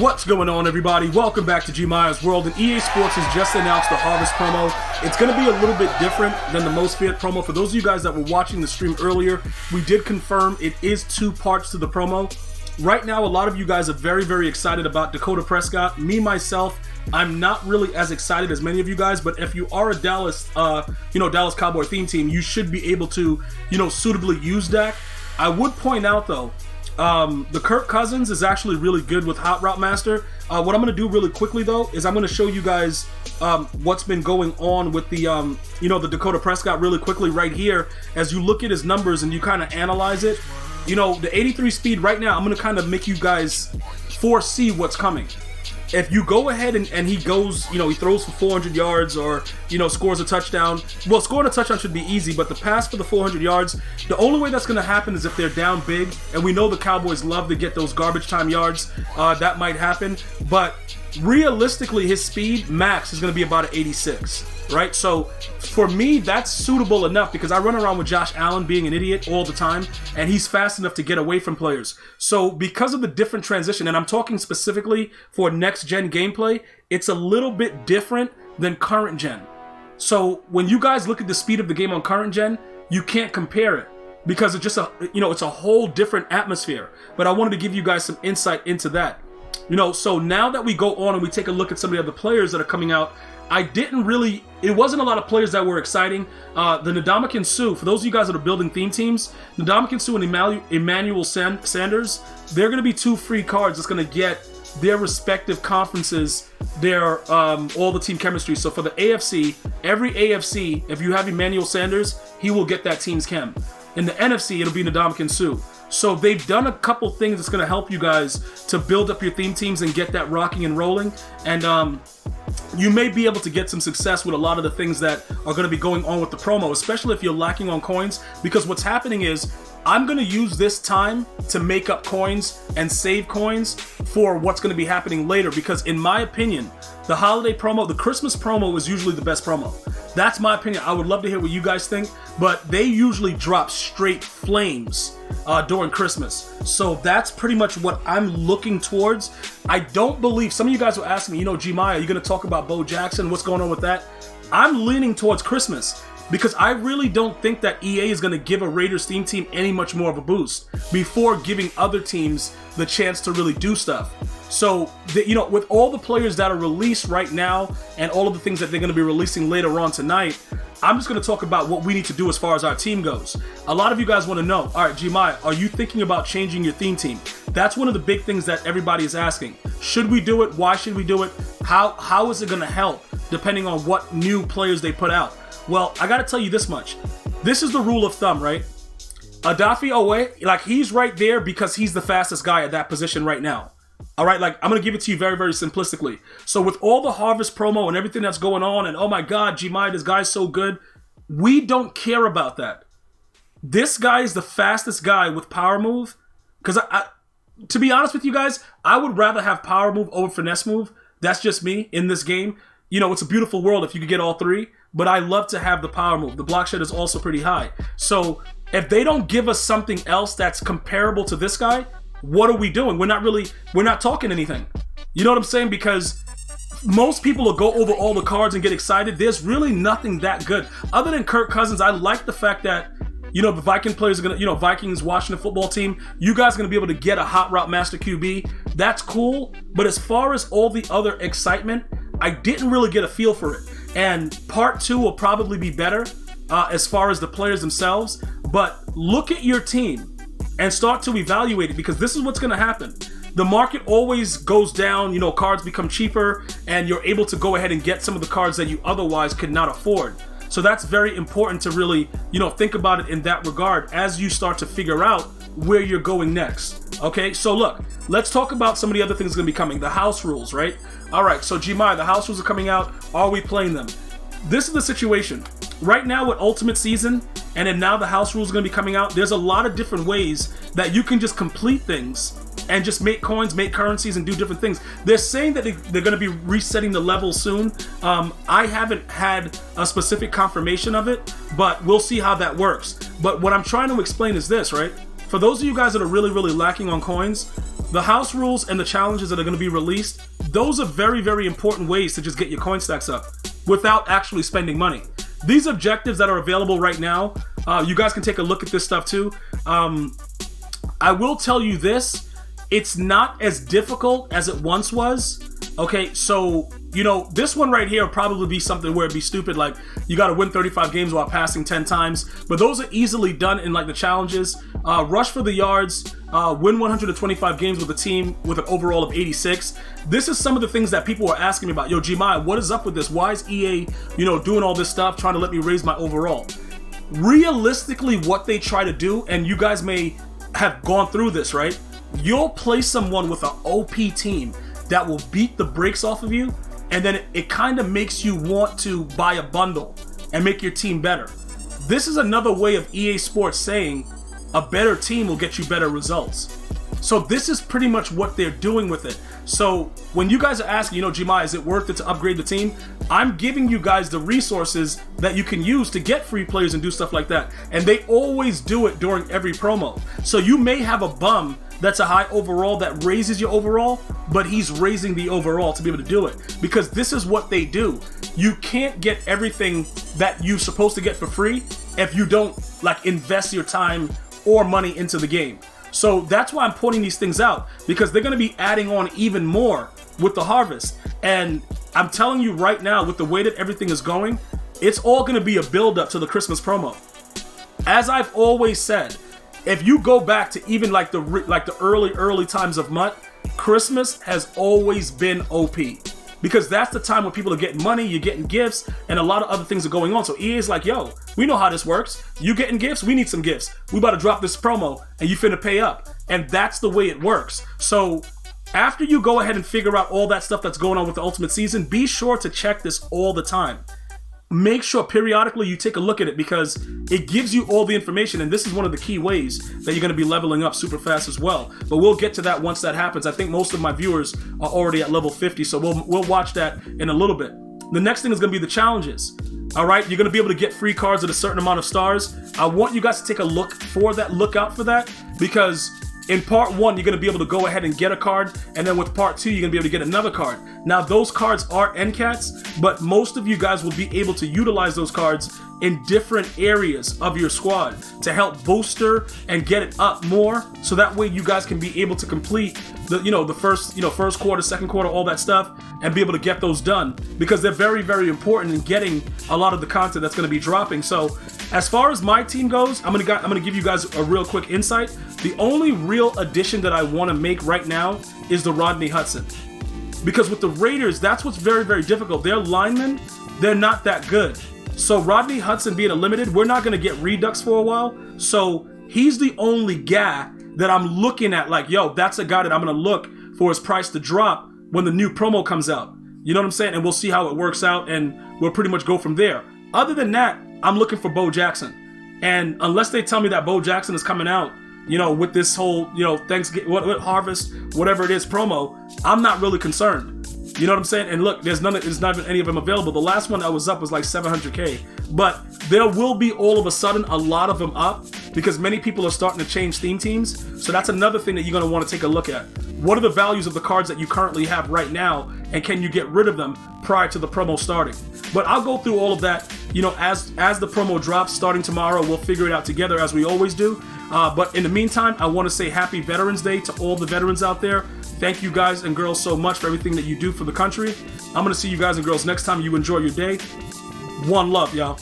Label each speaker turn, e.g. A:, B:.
A: What's going on, everybody? Welcome back to GmiasWorld, and EA Sports has just announced the Harvest promo. It's going to be a little bit different than the Most Feared promo. For those of you guys that were watching the stream earlier, we did confirm it is 2 parts to the promo. Right now, a lot of you guys are very, very excited about Dakota Prescott. Me, myself, I'm not really as excited as many of you guys, but if you are a Dallas Cowboy theme team, you should be able to, suitably use Dak. I would point out, though, the Kirk Cousins is actually really good with Hot Route Master. What I'm going to do really quickly, though, is I'm going to show you guys what's been going on with the, the Dakota Prescott really quickly right here. As you look at his numbers and you kind of analyze it, the 83 speed right now, I'm going to kind of make you guys foresee what's coming. If you go ahead and he goes, he throws for 400 yards or, scores a touchdown. Well, scoring a touchdown should be easy, but the pass for the 400 yards, the only way that's going to happen is if they're down big. And we know the Cowboys love to get those garbage time yards. That might happen. But realistically, his speed max is going to be about an 86. Right? So for me, that's suitable enough because I run around with Josh Allen being an idiot all the time, and he's fast enough to get away from players. So because of the different transition, and I'm talking specifically for next gen gameplay, it's a little bit different than current gen. So when you guys look at the speed of the game on current gen, you can't compare it because it's just it's a whole different atmosphere. But I wanted to give you guys some insight into that. So now that we go on and we take a look at some of the other players that are coming out, it wasn't a lot of players that were exciting. The Ndamukong Suh, for those of you guys that are building theme teams, Ndamukong Suh and Emmanuel Sanders, they're going to be 2 free cards that's going to get their respective conferences, all the team chemistry. So for the AFC, every AFC, if you have Emmanuel Sanders, he will get that team's chem. In the NFC, it'll be Ndamukong Suh. So they've done a couple things that's going to help you guys to build up your theme teams and get that rocking and rolling. And you may be able to get some success with a lot of the things that are going to be going on with the promo, especially if you're lacking on coins. Because what's happening is I'm going to use this time to make up coins and save coins for what's going to be happening later. Because in my opinion, the holiday promo, the Christmas promo is usually the best promo. That's my opinion. I would love to hear what you guys think, but they usually drop straight flames during Christmas. So that's pretty much what I'm looking towards. I don't believe, some of you guys were asking me, Gmia, are you going to talk about Bo Jackson? What's going on with that? I'm leaning towards Christmas because I really don't think that EA is going to give a Raiders theme team any much more of a boost before giving other teams the chance to really do stuff. So, with all the players that are released right now and all of the things that they're going to be releasing later on tonight, I'm just going to talk about what we need to do as far as our team goes. A lot of you guys want to know, all right, Gmia, are you thinking about changing your theme team? That's one of the big things that everybody is asking. Should we do it? Why should we do it? How is it going to help depending on what new players they put out? Well, I got to tell you this much. This is the rule of thumb, right? Odafe Oweh, he's right there because he's the fastest guy at that position right now. All right, I'm going to give it to you very, very simplistically. So with all the Harvest promo and everything that's going on, and oh my God, Gmia, this guy's so good, we don't care about that. This guy is the fastest guy with power move. Because to be honest with you guys, I would rather have power move over finesse move. That's just me in this game. It's a beautiful world if you could get all 3, but I love to have the power move. The block shed is also pretty high. So if they don't give us something else that's comparable to this guy, what are we doing? We're not talking anything. You know what I'm saying? Because most people will go over all the cards and get excited. There's really nothing that good. Other than Kirk Cousins, I like the fact that, the Viking players are going to, Vikings, Washington football team, you guys are going to be able to get a Hot Route Master QB. That's cool. But as far as all the other excitement, I didn't really get a feel for it. And part 2 will probably be better as far as the players themselves. But look at your team and start to evaluate it, because this is what's going to happen. The market always goes down, cards become cheaper, and you're able to go ahead and get some of the cards that you otherwise could not afford. So that's very important to really, think about it in that regard as you start to figure out where you're going next. Okay, so look, let's talk about some of the other things going to be coming. The house rules, right? All right, so Gmia, the house rules are coming out. Are we playing them? This is the situation. Right now with Ultimate Season, and then now the house rules are going to be coming out, there's a lot of different ways that you can just complete things and just make coins, make currencies, and do different things. They're saying that they're going to be resetting the level soon. I haven't had a specific confirmation of it, but we'll see how that works. But what I'm trying to explain is this, right? For those of you guys that are really, really lacking on coins, the house rules and the challenges that are going to be released, those are very, very important ways to just get your coin stacks up without actually spending money. These objectives that are available right now, you guys can take a look at this stuff too. I will tell you this, it's not as difficult as it once was. Okay, so, you know, this one right here will probably be something where it'd be stupid, like you got to win 35 games while passing 10 times, but those are easily done in like the challenges. Rush for the yards, win 125 games with a team with an overall of 86. This is some of the things that people are asking me about. Yo, Gmia, what is up with this? Why is EA, you know, doing all this stuff, trying to let me raise my overall? Realistically, what they try to do, and you guys may have gone through this, right? You'll play someone with an OP team that will beat the brakes off of you, and then it kind of makes you want to buy a bundle and make your team better. This is another way of EA Sports saying a better team will get you better results. So this is pretty much what they're doing with it. So when you guys are asking, you know, Gmia, is it worth it to upgrade the team? I'm giving you guys the resources that you can use to get free players and do stuff like that. And they always do it during every promo. So you may have a bum that's a high overall that raises your overall, but he's raising the overall to be able to do it, because this is what they do. You can't get everything that you're supposed to get for free if you don't like invest your time or money into the game. So that's why I'm pointing these things out, because they're going to be adding on even more with the harvest. And I'm telling you right now, with the way that everything is going, it's all going to be a build up to the Christmas promo. As I've always said, if you go back to even like the early times of MUT, Christmas has always been OP, because that's the time when people are getting money, you're getting gifts, and a lot of other things are going on. So EA is like, yo, we know how this works. You getting gifts, we need some gifts. We about to drop this promo, and you finna pay up. And that's the way it works. So after you go ahead and figure out all that stuff that's going on with the Ultimate Season, be sure to check this all the time. Make sure periodically you take a look at it, because it gives you all the information, and this is one of the key ways that you're going to be leveling up super fast as well. But we'll get to that once that happens. I think most of my viewers are already at level 50, so we'll watch that in a little bit. The next thing is going to be the challenges. All right, you're going to be able to get free cards at a certain amount of stars. I want you guys to take a look out for that, because in part 1, you're going to be able to go ahead and get a card, and then with part 2, you're going to be able to get another card. Now, those cards are NCATs, but most of you guys will be able to utilize those cards in different areas of your squad to help booster and get it up more, so that way you guys can be able to complete the first quarter, second quarter, all that stuff, and be able to get those done, because they're very, very important in getting a lot of the content that's going to be dropping. So as far as my team goes, I'm gonna give you guys a real quick insight. The only real addition that I want to make right now is the Rodney Hudson, because with the Raiders, that's what's very, very difficult. Their linemen, they're not that good. So Rodney Hudson being a limited, we're not going to get redux for a while. So he's the only guy that I'm looking at like, yo, that's a guy that I'm going to look for his price to drop when the new promo comes out. You know what I'm saying? And we'll see how it works out, and we'll pretty much go from there. Other than that, I'm looking for Bo Jackson. And unless they tell me that Bo Jackson is coming out, you know, with this whole, you know, Thanksgiving, what harvest, whatever it is, promo, I'm not really concerned. You know what I'm saying? And look, there's not even any of them available. The last one that was up was like 700K. But there will be all of a sudden a lot of them up, because many people are starting to change theme teams. So that's another thing that you're going to want to take a look at. What are the values of the cards that you currently have right now, and can you get rid of them prior to the promo starting? But I'll go through all of that, you know, as the promo drops starting tomorrow. We'll figure it out together as we always do. But in the meantime, I want to say Happy Veterans Day to all the veterans out there. Thank you guys and girls so much for everything that you do for the country. I'm going to see you guys and girls next time. You enjoy your day. One love, y'all.